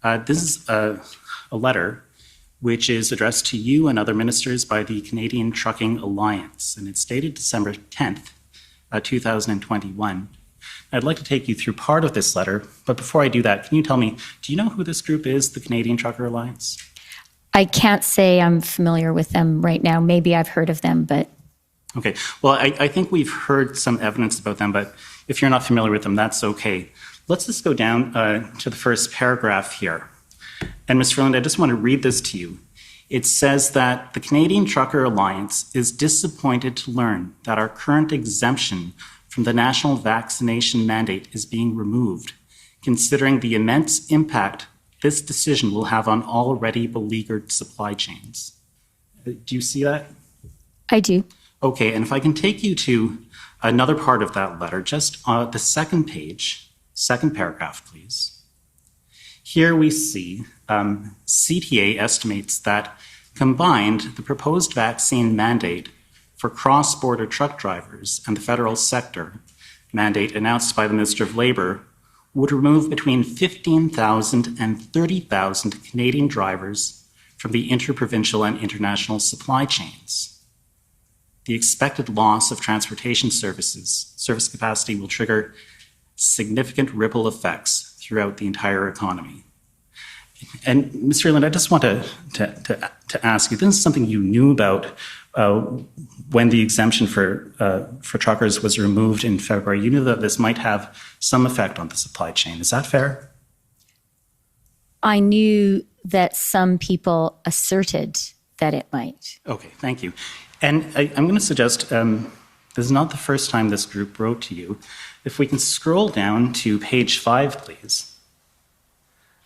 This is a letter which is addressed to you and other ministers by the Canadian Trucking Alliance, and it's dated December 10th, 2021. I'd like to take you through part of this letter, but before I do that, can you tell me, do you know who this group is, the Canadian Trucker Alliance? I can't say I'm familiar with them right now. Maybe I've heard of them, but... Okay, well, I think we've heard some evidence about them, but if you're not familiar with them, that's okay. Let's just go down to the first paragraph here. And Ms. Freeland, I just want to read this to you. It says that the Canadian Trucker Alliance is disappointed to learn that our current exemption from the national vaccination mandate is being removed, considering the immense impact this decision will have on already beleaguered supply chains. Do you see that? I do. Okay, and if I can take you to another part of that letter, just on the second page, second paragraph, please. Here we see CTA estimates that combined, the proposed vaccine mandate for cross-border truck drivers and the federal sector mandate announced by the Minister of Labour would remove between 15,000 and 30,000 Canadian drivers from the interprovincial and international supply chains. The expected loss of transportation service capacity will trigger significant ripple effects throughout the entire economy. And Ms. Freeland, I just want to ask you, this is something you knew about when the exemption for truckers was removed in February. You knew that this might have some effect on the supply chain. Is that fair? I knew that some people asserted that it might. Okay, thank you. And I'm going to suggest, this is not the first time this group wrote to you. If we can scroll down to page 5, please.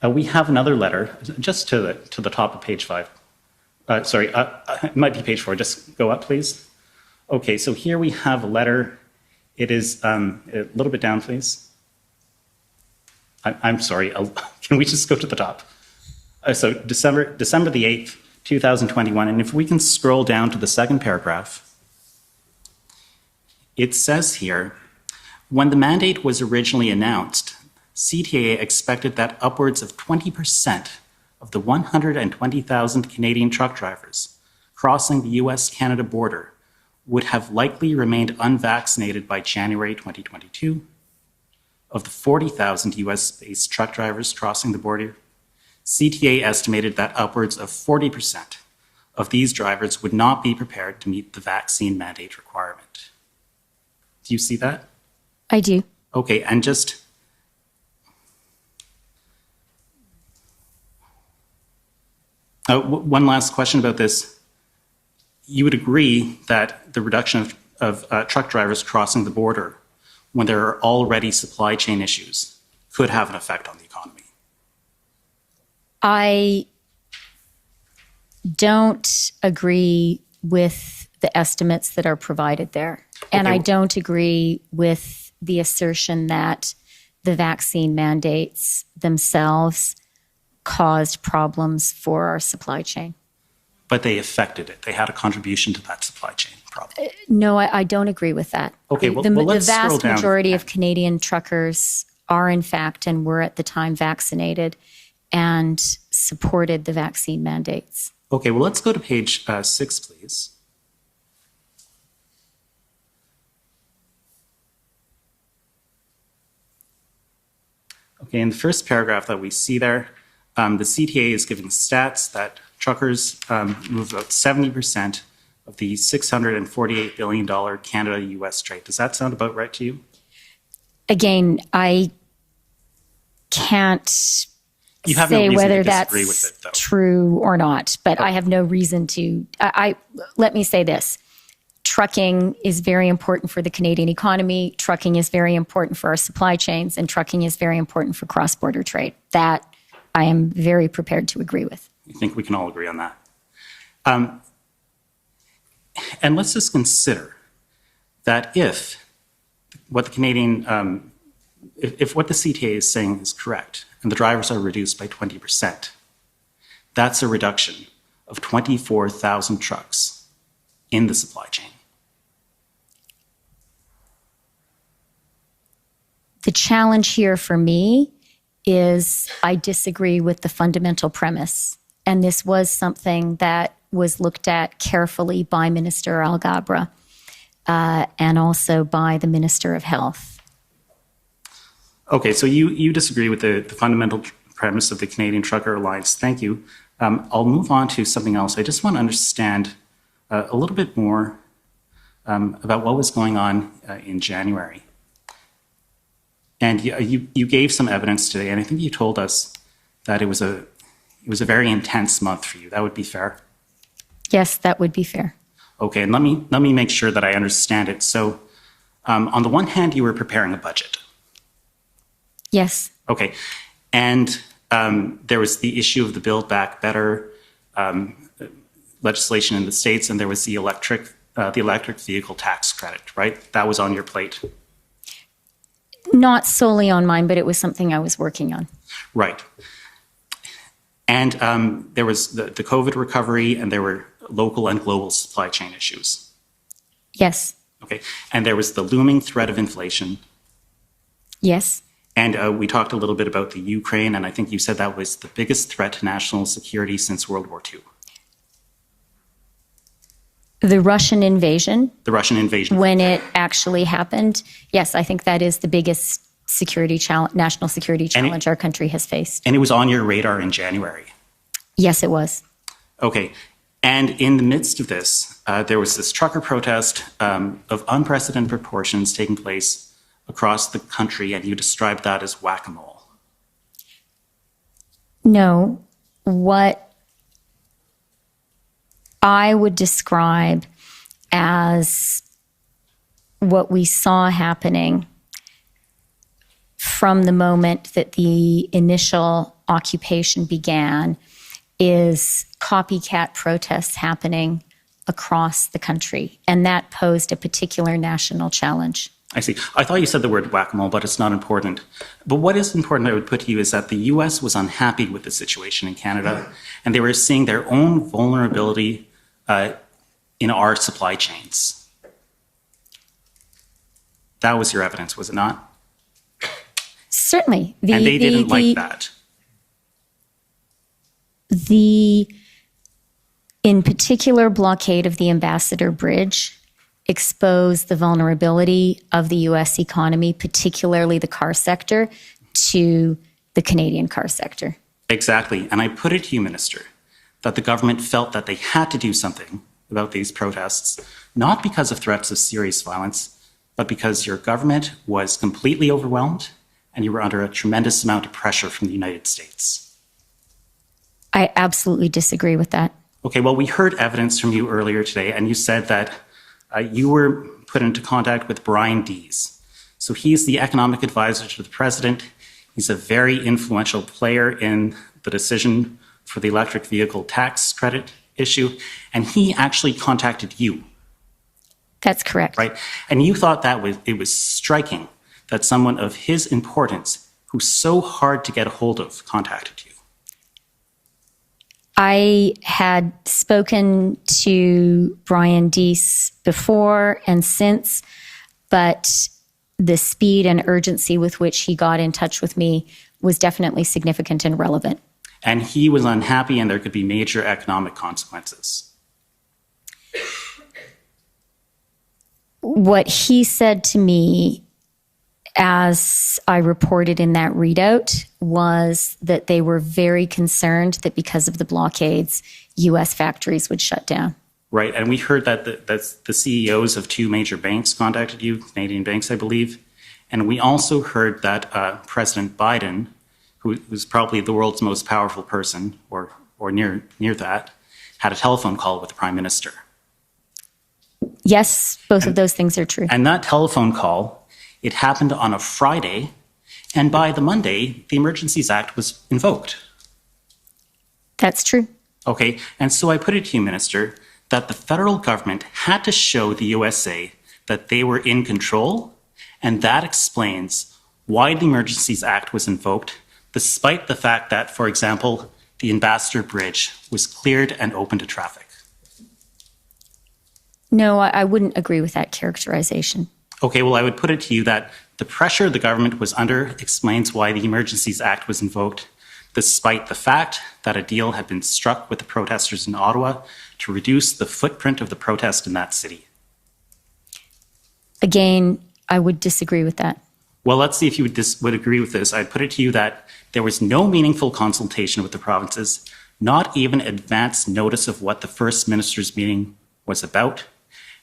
We have another letter, just to the top of page 5. It might be page 4. Just go up, please. Okay, so here we have a letter. It is a little bit down, please. I'm sorry. Can we just go to the top? So December the 8th, 2021. And if we can scroll down to the second paragraph, it says here, when the mandate was originally announced, CTA expected that upwards of 20% of the 120,000 Canadian truck drivers crossing the US-Canada border would have likely remained unvaccinated by January 2022. Of the 40,000 US-based truck drivers crossing the border, CTA estimated that upwards of 40% of these drivers would not be prepared to meet the vaccine mandate requirement. Do you see that? I do. Okay, and just one last question about this. You would agree that the reduction of truck drivers crossing the border when there are already supply chain issues could have an effect on the economy? I don't agree with the estimates that are provided there. And I don't agree with the assertion that the vaccine mandates themselves caused problems for our supply chain. But they affected it. They had a contribution to that supply chain problem. No, I don't agree with that. Okay, the let's scroll vast down. majority of Canadian truckers are, in fact, and were at the time vaccinated and supported the vaccine mandates. Okay, well, let's go to page 6, please. Okay, in the first paragraph that we see there, the CTA is giving stats that truckers move about 70% of the $648 billion Canada-US trade. Does that sound about right to you? Again, I can't say no whether to that's with it, though. True or not, but I have no reason to. Let me say this. Trucking is very important for the Canadian economy. Trucking is very important for our supply chains, and trucking is very important for cross-border trade. That I am very prepared to agree with. I think we can all agree on that. And let's just consider that if what the Canadian, if what the CTA is saying is correct, and the drivers are reduced by 20%, that's a reduction of 24,000 trucks in the supply chain. The challenge here for me is I disagree with the fundamental premise. And this was something that was looked at carefully by Minister Alghabra and also by the Minister of Health. Okay, so you disagree with the fundamental premise of the Canadian Trucker Alliance. Thank you. I'll move on to something else. I just want to understand a little bit more about what was going on in January. And you gave some evidence today, and I think you told us that it was a very intense month for you. That would be fair? Yes, that would be fair. Okay, and let me make sure that I understand it. So, on the one hand, you were preparing a budget. Yes. Okay, and there was the issue of the Build Back Better legislation in the States, and there was the electric vehicle tax credit, right? That was on your plate. Not solely on mine, but it was something I was working on. Right. And there was the COVID recovery, and there were local and global supply chain issues. Yes. Okay. And there was the looming threat of inflation. Yes. And we talked a little bit about the Ukraine, and I think you said that was the biggest threat to national security since World War II. The Russian invasion. The Russian invasion. When it actually happened, yes, I think that is the biggest national security challenge our country has faced. And it was on your radar in January. Yes, it was. Okay. And in the midst of this, there was this trucker protest of unprecedented proportions taking place across the country, and you described that as whack-a-mole. No, what I would describe as what we saw happening from the moment that the initial occupation began is copycat protests happening across the country. And that posed a particular national challenge. I see. I thought you said the word whack-a-mole, but it's not important. But what is important, I would put to you, is that the U.S. was unhappy with the situation in Canada, and they were seeing their own vulnerability in our supply chains. That was your evidence, was it not? Certainly. And they didn't like that. The, in particular, blockade of the Ambassador Bridge exposed the vulnerability of the U.S. economy, particularly the car sector, to the Canadian car sector. Exactly. And I put it to you, Minister, that the government felt that they had to do something about these protests, not because of threats of serious violence, but because your government was completely overwhelmed and you were under a tremendous amount of pressure from the United States. I absolutely disagree with that. Okay, well, we heard evidence from you earlier today, and you said that you were put into contact with Brian Dees. So he's the economic advisor to the president. He's a very influential player in the decision for the electric vehicle tax credit issue, and he actually contacted you. That's correct. Right? And you thought that it was striking that someone of his importance, who's so hard to get a hold of, contacted you. I had spoken to Brian Dees before and since, but the speed and urgency with which he got in touch with me was definitely significant and relevant. And he was unhappy, and there could be major economic consequences. What he said to me, as I reported in that readout, was that they were very concerned that because of the blockades, U.S. factories would shut down. Right, and we heard that the CEOs of two major banks contacted you, Canadian banks, I believe. And we also heard that President Biden, who's probably the world's most powerful person, or near that, had a telephone call with the Prime Minister. Yes, both of those things are true. And that telephone call, it happened on a Friday, and by the Monday, the Emergencies Act was invoked. That's true. Okay, and so I put it to you, Minister, that the federal government had to show the USA that they were in control, and that explains why the Emergencies Act was invoked, despite the fact that, for example, the Ambassador Bridge was cleared and open to traffic. No, I wouldn't agree with that characterization. Okay, well, I would put it to you that The pressure the government was under explains why the Emergencies Act was invoked, despite the fact that a deal had been struck with the protesters in Ottawa to reduce the footprint of the protest in that city. Again, I would disagree with that. Well, let's see if you would agree with this. I'd put it to you that there was no meaningful consultation with the provinces, not even advance notice of what the First Minister's meeting was about.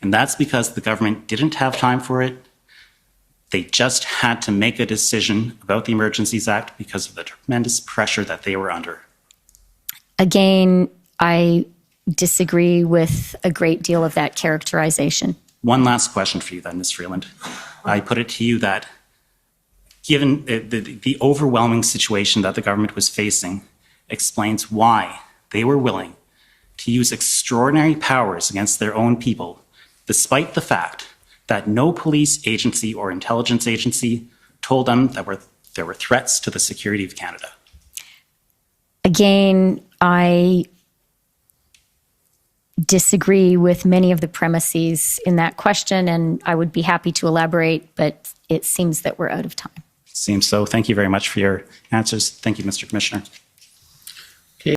And that's because the government didn't have time for it. They just had to make a decision about the Emergencies Act because of the tremendous pressure that they were under. Again, I disagree with a great deal of that characterization. One last question for you then, Ms. Freeland. I put it to you that given the overwhelming situation that the government was facing, explains why they were willing to use extraordinary powers against their own people, despite the fact that no police agency or intelligence agency told them that there were threats to the security of Canada. Again, I disagree with many of the premises in that question, and I would be happy to elaborate, but it seems that we're out of time. Seems so. Thank you very much for your answers. Thank you, Mr. Commissioner.